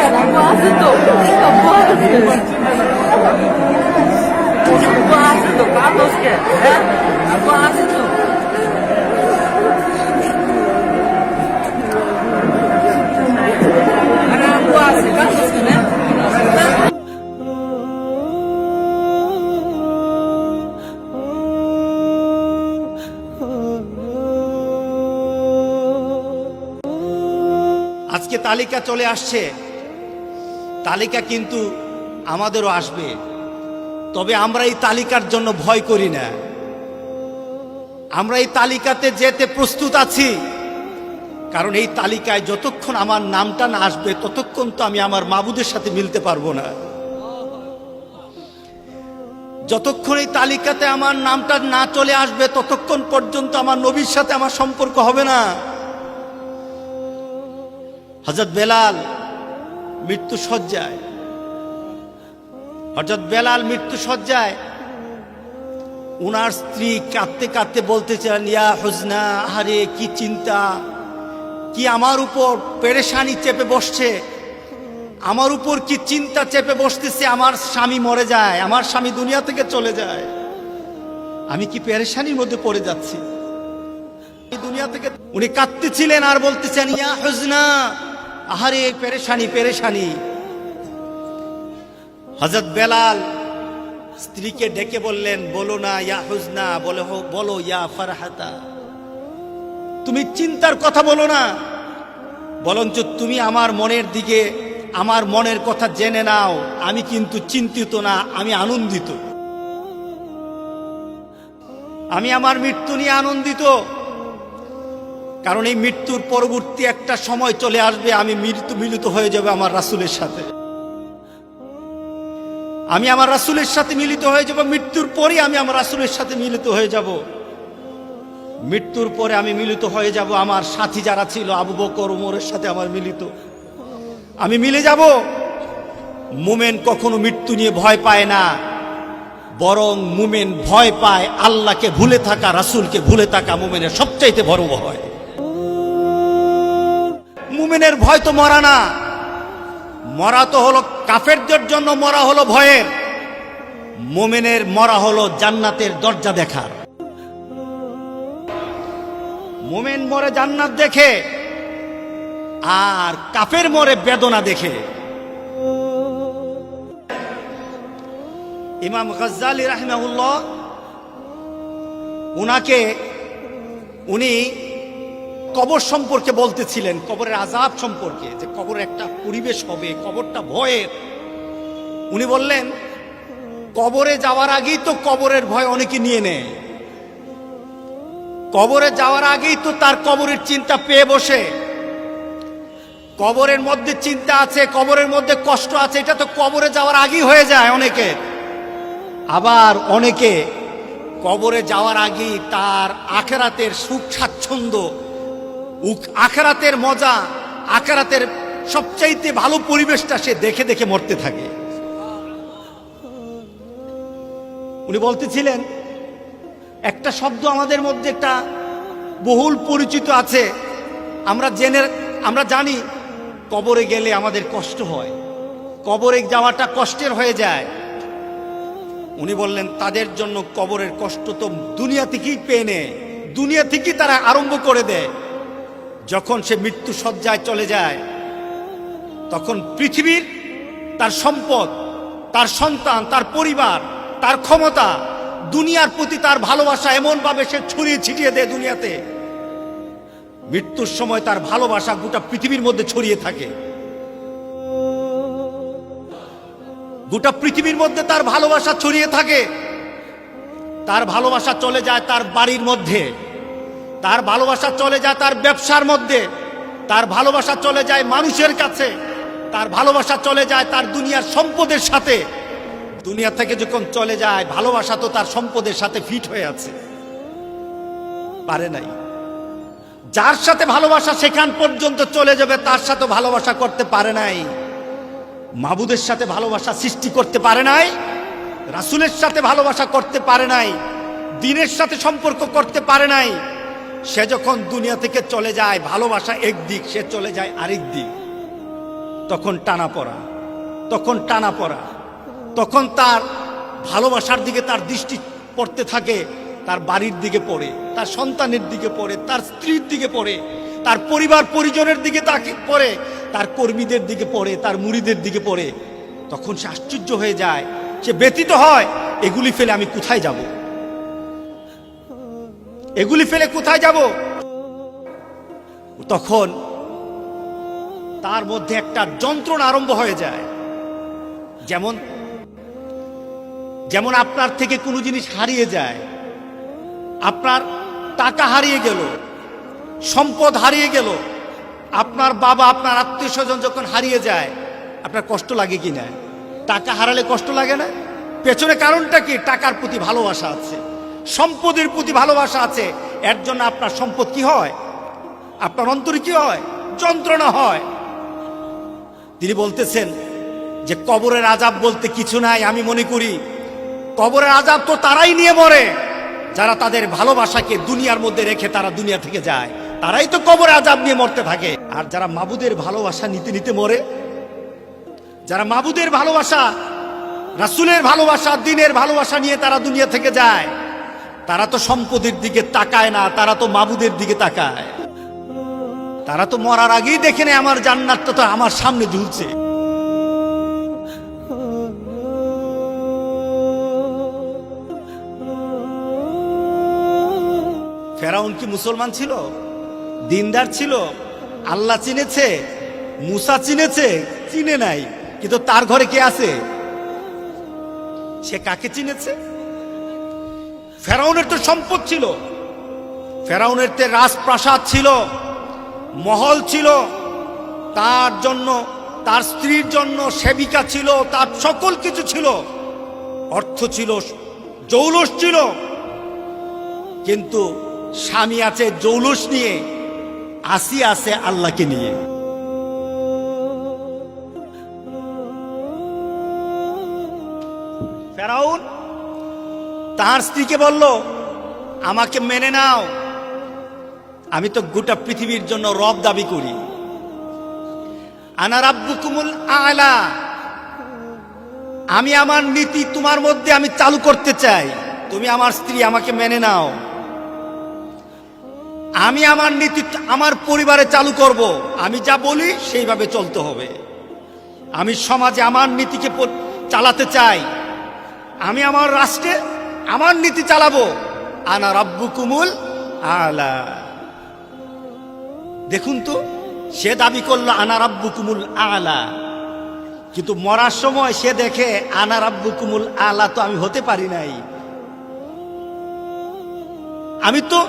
Apa asal tu? Apa asal? Apa asal tu? Carlos ke? Apa asal tu? Ada apa asal? Carlos ke? আজকে তালিকা চলে আসছে, তালিকা কিন্তু আমাদেরও আসবে, তবে আমরা এই তালিকার জন্য ভয় করি না। আমরা এই তালিকাতে যেতে প্রস্তুত আছি, কারণ এই তালিকায় যতক্ষণ আমার নামটা না আসবে ততক্ষণ তো আমি আমার মাবুদের সাথে মিলতে পারবো না। যতক্ষণ এই তালিকাতে আমার নামটা না চলে আসবে ততক্ষণ পর্যন্ত আমার নবীর সাথে আমার সম্পর্ক হবে না। হযরত বেলাল মৃত্যু শয্যায়, হযরত বেলাল মৃত্যু শয্যায়, উনার স্ত্রী কাঁদতে কাঁদতে বলতেছিলেন, ইয়া হুজনা, আহারে কি চিন্তা, কি আমার উপর পেরেশানি চেপে বসছে, আমার উপর কি চিন্তা চেপে বসতেছে, আমার স্বামী মরে যায়, আমার স্বামী দুনিয়া থেকে চলে যায়, আমি কি পেরেশানির মধ্যে পড়ে যাচ্ছি দুনিয়া থেকে। উনি কাঁদতেছিলেন আর বলতেছেন, ইয়া হুজনা, আহারে পেরেশানি পেরেশানি। হযরত বেলাল স্ত্রীকে ডেকে বললেন, বলো না ইয়া হুজনা, বলো ইয়া ফারহাতা, তুমি চিন্তার কথা বলো না, বরঞ্চ তুমি আমার মনের দিকে, আমার মনের কথা জেনে নাও, আমি কিন্তু চিন্তিত না, আমি আনন্দিত, আমি আমার মৃত্যু নিয়ে আনন্দিত। কারণ এই মৃত্যুর পরবর্তী একটা সময় চলে আসবে, আমি মিলিত হয়ে যাবে আমার রাসূলের সাথে, আমি আমার রাসূলের সাথে মিলিত হয়ে যাব। মৃত্যুর পরে আমি আমার রাসূলের সাথে মিলিত হয়ে যাব। মৃত্যুর পরে আমি মিলিত হয়ে যাব আমার সাথী যারা ছিল আবু বকর ওমরের সাথে আমার মিলিত, আমি মিলে যাব। মুমিন কখনো মৃত্যু নিয়ে ভয় পায় না, বরং মুমিন ভয় পায় আল্লাহকে ভুলে থাকা, রাসূলকে ভুলে থাকা মুমিনের সবচাইতে বড় ভয়। মুমিনের ভয় তো মরা না, মরা তো হলো কাফেরদের জন্য, মরা হলো ভয়ের। মুমিনের মরা হলো জান্নাতের দরজা দেখার। মুমিন মরে জান্নাত দেখে, আর কাফের মরে বেদনা দেখে। ইমাম গাজ্জালী রাহিমাহুল্লাহ, উনি কবর সম্পর্কে বলতেছিলেন, কবরের আযাব সম্পর্কে, যে কবরের একটা পরিবেশ হবে, কবরটা ভয়ের। উনি বললেন, কবরে যাওয়ার আগেই তো কবরের ভয় অনেকে নিয়ে নেয়, কবরে যাওয়ার আগেই তো তার কবরের চিন্তা পেয়ে বসে। কবরের মধ্যে চিন্তা আছে, কবরের মধ্যে কষ্ট আছে, এটা তো কবরে যাওয়ার আগেই হয়ে যায় অনেকে। আবার অনেকে কবরে যাওয়ার আগেই তার আখিরাতের সুখ স্বাচ্ছন্দ্য, আখিরাতের মজা, আখিরাতের সবচাইতে ভালো পরিবেশটা সে দেখে দেখে মরতে থাকে। উনি বলতেছিলেন, একটা শব্দ আমাদের মধ্যে একটা বহুল পরিচিত আছে, আমরা জানি কবরে গেলে আমাদের কষ্ট হয়, কবরে যাওয়াটা কষ্টের হয়ে যায়। উনি বললেন, তাদের জন্য কবরের কষ্ট তো দুনিয়া থেকেই পেয়ে নেয়, দুনিয়া থেকেই তারা আরম্ভ করে দেয়। যখন সে মৃত্যু শয্যায় চলে যায়, তখন পৃথিবীর, তার সম্পদ, তার সন্তান, তার পরিবার, তার ক্ষমতা, দুনিয়ার প্রতি তার ভালোবাসা এমনভাবে সে ছড়িয়ে ছিটিয়ে দেয় দুনিয়াতে। মৃত্যুর সময় তার ভালোবাসা গোটা পৃথিবীর মধ্যে ছড়িয়ে থাকে, গোটা পৃথিবীর মধ্যে তার ভালোবাসা ছড়িয়ে থাকে। তার ভালোবাসা চলে যায় তার বাড়ির মধ্যে, তার ভালোবাসা চলে যায় তার ব্যবসার মধ্যে, তার ভালোবাসা চলে যায় মানুষের কাছে, তার ভালোবাসা চলে যায় তার দুনিয়ার সম্পদের সাথে। দুনিয়া থেকে যখন চলে যায়, ভালোবাসা তো তার সম্পদের সাথে ফিট হয়ে আছে, পারে নাই। যার সাথে ভালোবাসা সেখান পর্যন্ত চলে যাবে, তার সাথে ভালোবাসা করতে পারে নাই, মাবুদের সাথে ভালোবাসা সৃষ্টি করতে পারে নাই, রাসূলের সাথে ভালোবাসা করতে পারে নাই, দ্বীনের সাথে সম্পর্ক করতে পারে নাই। সে যখন দুনিয়া থেকে চলে যায়, ভালোবাসা একদিক, সে চলে যায় আরেক দিক। তখন টানা পড়া, তখন তার ভালোবাসার দিকে তার দৃষ্টি পড়তে থাকে, তার বাড়ির দিকে পড়ে, তার সন্তানের দিকে পড়ে, তার স্ত্রীর দিকে পড়ে, তার পরিবার পরিজনের দিকে তাকে পড়ে, তার কর্মীদের দিকে পড়ে, তার মুরিদের দিকে পড়ে। তখন সে আশ্চর্য হয়ে যায়, সে ব্যথিত হয়, এগুলি ফেলে আমি কোথায় যাব, এগুলি ফেলে কোথায় যাব? তখন তার মধ্যে একটা যন্ত্রণা আরম্ভ হয়ে যায়। যেমন আপনার থেকে কোনো জিনিস হারিয়ে যায়, আপনার টাকা হারিয়ে গেল, সম্পদ হারিয়ে গেল, আপনার বাবা, আপনার আত্মীয় স্বজন যখন হারিয়ে যায়, আপনার কষ্ট লাগে কি না? টাকা হারালে কষ্ট লাগে না? পেছনে কারণটা কি? টাকার প্রতি ভালোবাসা আছে, সম্পদের প্রতি ভালোবাসা আছে। এর জন্য আপনার সম্পদ কি হয়? আপনার অন্তরে কি হয়? যন্ত্রণা হয়। তিনি বলতেছেন যে কবরের আযাব বলতে কিছু নাই। আমি মনে করি কবরের আযাব তো তারাই নিয়ে মরে যারা তাদের ভালোবাসাকে দুনিয়ার মধ্যে রেখে তারা দুনিয়া থেকে যায়, তারাই তো কবরের আযাব নিয়ে মরতে থাকে। আর যারা মাবুদের ভালোবাসা নিতে নিতে মরে, যারা মাবুদের ভালোবাসা, রাসূলের ভালোবাসা, দ্বীনের ভালোবাসা নিয়ে তারা দুনিয়া থেকে যায়, তারা তো সম্পদের দিকে তাকায় না, তারা তো মাবুদের দিকে তাকায়। তারা তো মরার আগেই দেখে নেয় আমার জান্নাতটা তো আমার সামনে ঝুলছে। ফেরাউন কি মুসলমান ছিল? দিনদার ছিল? আল্লাহ চিনেছে? মুসা চিনেছে? চিনে নাই। কিন্তু তার ঘরে কে আছে? সে কাকে চিনেছে? ফেরাউনের তো সম্পদ ছিল, ফেরাউনের তো রাজপ্রাসাদ ছিল, মহল ছিল, তার জন্য, তার স্ত্রীর জন্য সেবিকা ছিল, তার সকল কিছু ছিল, অর্থ ছিল, জৌলুস ছিল। কিন্তু স্বামী আছে জৌলুস নিয়ে, আসিয়া আছে আল্লাহকে নিয়ে। ফেরাউন তার স্ত্রীকে বলল, আমাকে মেনে নাও, আমি তো গোটা পৃথিবীর জন্য রব দাবি করি। আনা রাব্বুকুমুল আ'লা, আমি আমার নীতি তোমার মধ্যে আমি চালু করতে চাই, তুমি আমার স্ত্রী, আমাকে মেনে নাও। আমি আমার নীতি আমার পরিবারে চালু করব, আমি যা বলি সেইভাবে চলতে হবে। আমি সমাজে আমার নীতিকে চালাতে চাই, আমি আমার রাষ্ট্রে আমার নীতি চালাবো। আনা রাব্বুকুমুল আ'লা। দেখুন তো, সে দাবি করলো আনা রাব্বুকুমুল আ'লা, কিন্তু মরার সময় সে দেখে আনা রাব্বুকুমুল আ'লা তো আমি হতে পারি নাই। আমি তো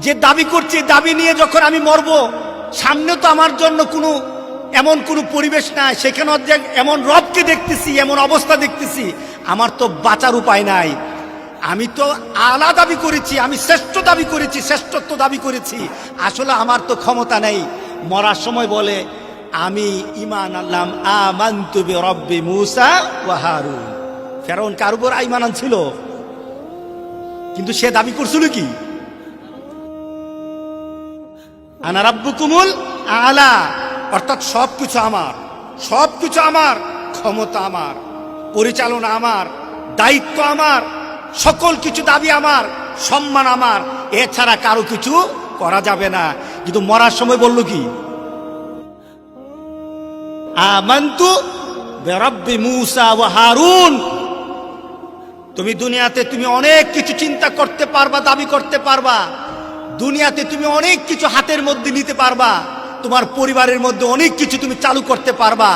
যে দাবি করছি, দাবি নিয়ে যখন আমি মরবো, সামনে তো আমার জন্য কোনো এমন কোনো পরিবেশ নাই, সেখানে এমন রবকে দেখতেছি, এমন অবস্থা দেখতেছি, আমার তো বাঁচার উপায় নাই। আমি তো আলা দাবি করেছি, আমি শ্রেষ্ঠ দাবি করেছি, শ্রেষ্ঠত্ব দাবি করেছি, আসলে আমার তো ক্ষমতা নেই। মরার সময় বলে, আমি ঈমান আনলাম, আমানতু বিরব্বি মূসা ওয়া হারুন। ফেরাউন কার উপর ঈমান আনছিল? কিন্তু সে দাবি করছিল কি? আনা রাব্বুকুমুল আ'লা, অর্থাৎ সবকিছু আমার, সবকিছু আমার, ক্ষমতা আমার, পরিচালনা আমার, দায়িত্ব আমার, সকল কিছু দাবি আমার, সম্মান আমার, এছাড়া কারো কিছু করা যাবে না। কিন্তু মরার সময় বলল কি? আমানতু বিরব্বি মূসা ওয়া হারুন। তুমি দুনিয়াতে তুমি অনেক কিছু চিন্তা করতে পারবা, দাবি করতে পারবা, দুনিয়াতে তুমি অনেক কিছু হাতের মধ্যে নিতে পারবা, তোমার পরিবারের মধ্যে অনেক কিছু তুমি চালু করতে পারবা।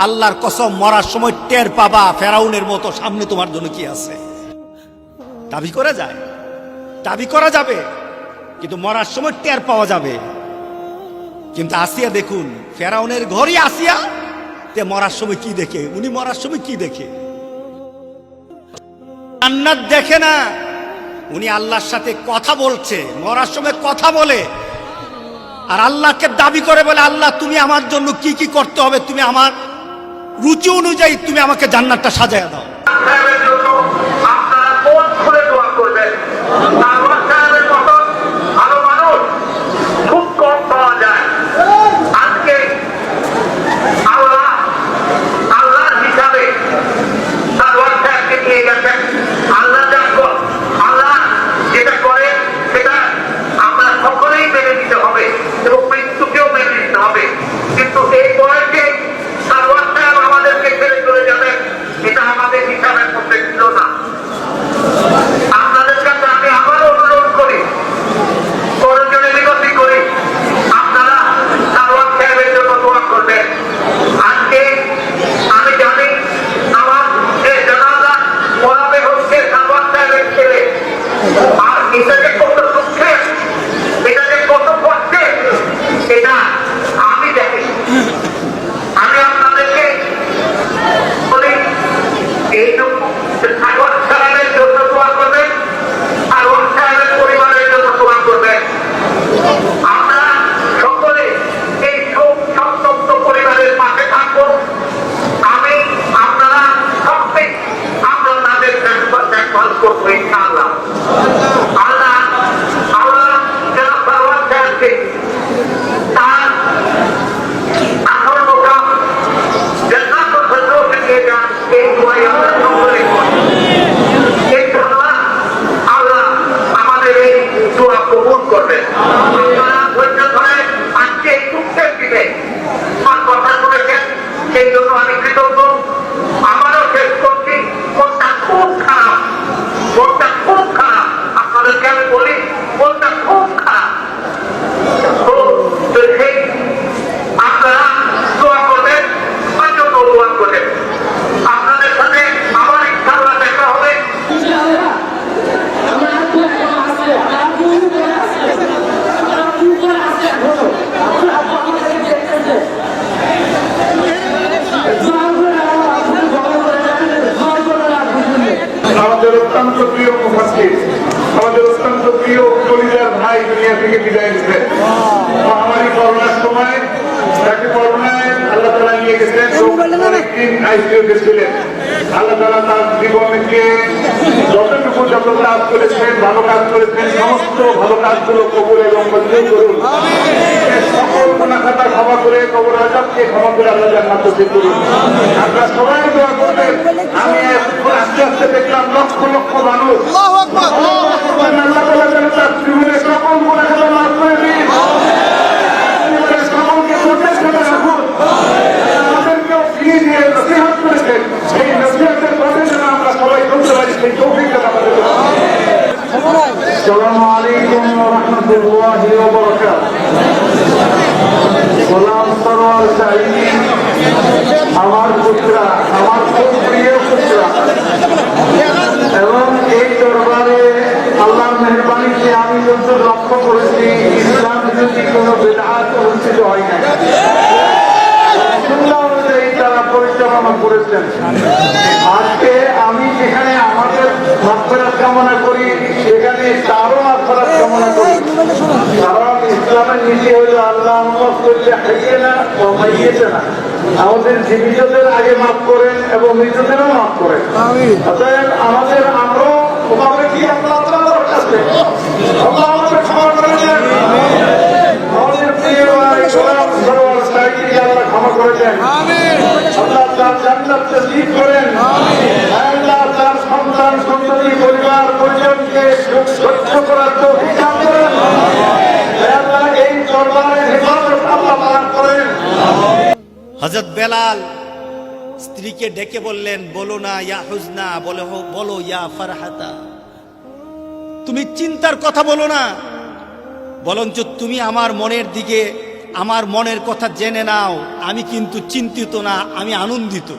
আল্লাহর কসম, মরার সময় টের পাবা ফেরাউনের মতো সামনে তোমার জন্য কি আছে। দাবি করা যায়, দাবি করা যাবে, কিন্তু মরার সময় টের পাওয়া যাবে। কিন্তু আসিয়া দেখুন, ফেরাউনের ঘরই আসিয়া, তে মরার সময় কি দেখে? উনি মরার সময় কি দেখে? জান্নাত দেখে না, উনি আল্লাহর সাথে কথা বলছে, মরার সময় কথা বলে, আর আল্লাহকে দাবি করে বলে, আল্লাহ তুমি আমার জন্য কি কি করতে হবে, তুমি আমার রুচি অনুযায়ী তুমি আমাকে জান্নাতটা সাজায় দাও। খুব কম পাওয়া যায়। আজকে আল্লাহ আইসিইউতে ছিলেন। আল্লাহ তাআলা তার জীবনকে যতটুকু যত কাজ করেছেন, ভালো কাজ করেছেন, সমস্ত ভালো কাজগুলো কবুল এবং মঞ্জুর করুন। সকল গুনাহ খাতা ক্ষমা করে, কবর আযাবকে ক্ষমা করে আল্লাহ জান্নাত নসিব করুন। আমরা সবাই দোয়া করবেন। আমি আস্তে আস্তে দেখলাম লক্ষ লক্ষ মানুষ। আল্লাহু আকবার। আল্লাহ তাআলা যেন তার জীবনের সকল গুনাহ খাতা মাফ করে দিন। সকলকে সতেজ করে রাখুন। আমাদেরকেও ফিরিয়ে দিয়ে নসিহত করেছেন, সেই নসিহতের পথে যেন আমরা সবাই চলতে পারি, সেই তৌফিক যেন আমাদের দেন। আসসালামু আলাইকুম ওয়া রাহমাতুল্লাহি ওয়া বারাকাতুহু। গোলাম সরোয়ার সাঈদী আমার পুত্রা, আমার খুব প্রিয় পুত্রা, এবং এই দরবারে আল্লাহর মেহরবানিতে আমি যতদূর লক্ষ্য করেছি ইসলাম যদি কোনো বিদআত অনুষ্ঠিত হয় না, সুন্নাহ অনুযায়ী তারা পরিচালনা করেছেন। আজকে আমি যেখানে আমাদের মাগফিরাত কামনা করি, সেখানে তারও মাগফিরাত কামনা করি। কারণ ইসলামের নীতি হইল আল্লাহ মাফ করলে হাইয়েনা ও মাইয়েতেনা, আমাদের জীবিতদের আগে মাফ করেন এবং মৃতদেরও মাফ করেন। অতএব আমরাও ওভাবে কি আল্লাহ তাআলার কাছে আল্লাহ আমাদের ক্ষমা করে দেন। আমাদের প্রিয় ভাই গোলাম সরোয়ার সাঈদীকে আল্লাহ ক্ষমা করে দেন। আল্লাহ তার জান্নাত নসিব করেন। আল্লাহ তার সন্তান সন্ততি পরিবার পরিজনকে সহ্য করার তৌফিক দান করেন। আল্লাহ এই দরবারের হেফাজত আল্লাহ পালন করেন। হযরত বেলাল স্ত্রীকে ডেকে বললেন, বলো না ইয়া হুজনা, বলো ইয়া ফারহাতা। তুমি চিন্তার কথা বলো না, বরঞ্চ তুমি আমার মনের দিকে, আমার মনের কথা জেনে নাও। আমি কিন্তু চিন্তিত না, আমি আনন্দিত।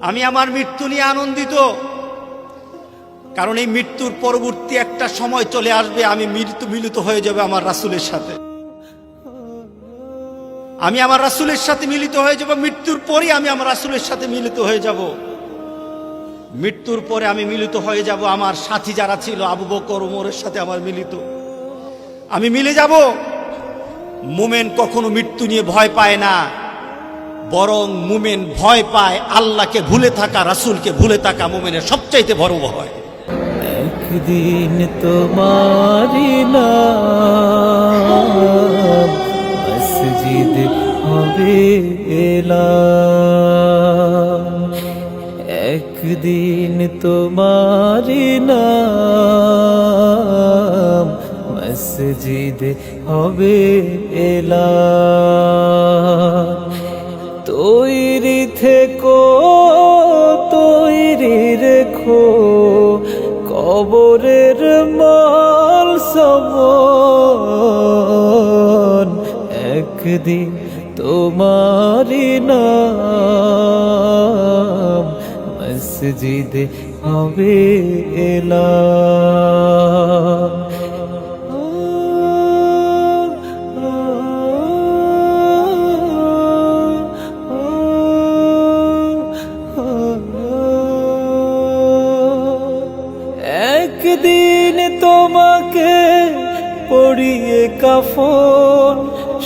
আমি আমার মৃত্যু নিয়ে আনন্দিত, কারণ এই মৃত্যুর পরবর্তী একটা সময় চলে আসবে, আমি মিলিত হয়ে যাবে আমার রাসূলের সাথে। আমি আমার রাসূলের সাথে মিলিত হয়ে যাব। মৃত্যুর পরে আমি আমার রাসূলের সাথে মিলিত হয়ে যাব। মৃত্যুর পরে আমি মিলিত হয়ে যাব আমার সাথী যারা ছিল, আবু বকর ওমরের সাথে আমার আমি মিলে যাব। মুমিন কখনো মৃত্যু নিয়ে ভয় পায় না, বরং মুমিন ভয় পায় আল্লাহকে ভুলে থাকা, রাসূলকে ভুলে থাকা মুমিনের সবচাইতে বড় ভয়। একদিন তোমারি নাম মসজিদ হবে এলাম, একদিন তোমারি নাম মসজিদ হবে এলাম। তৈরি থেকো, তৈরি রেখো কবরের মাল সামান, একদিন তোমারি নাম মসজিদ হবে এলাম। একদিন তোমাকে পরিয়ে কাফন,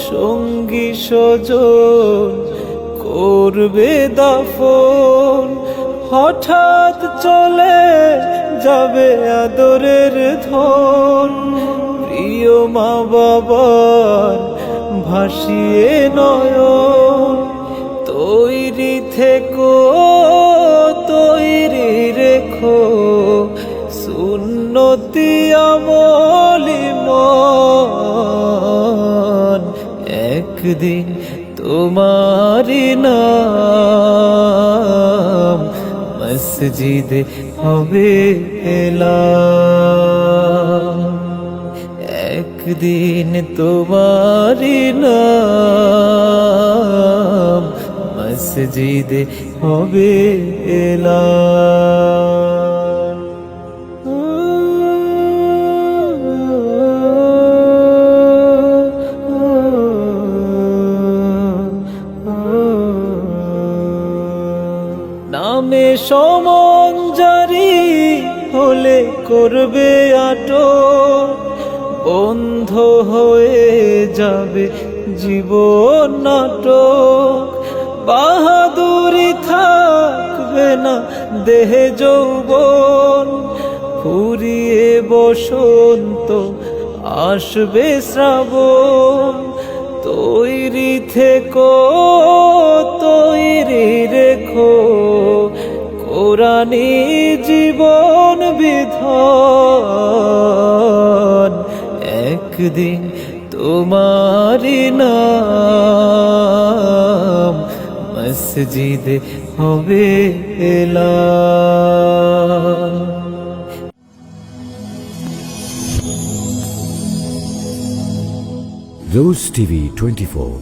সঙ্গী স্বজন করবে দাফন। হঠাৎ চলে যাবে আদরের ধন, প্রিয় মা বাবার ভাসিয়ে নয়ন। তৈরি থেকো, তৈরি রেখো সুন্নতি আমলি মন, একদিন তোমারি নাম মসজিদ হবে এলাম। একদিন তোমারি নাম মসজিদ হবে এলাম। নামে সমন জারি হলে করবে আটক, বন্ধ হয়ে যাবে জীবন নাটক। বাহাদুরি থাকবে না দেহে যৌবন, ফুরিয়ে বসন্ত আসবে শ্রাবণ। তৈরি থেকো, তৈরি রেখো কোরআনী জীবন বিধান, একদিন তোমারি নাম মসজিদে হবে এলান। Rose TV 24.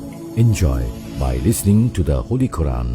Enjoy by listening to the Holy Quran.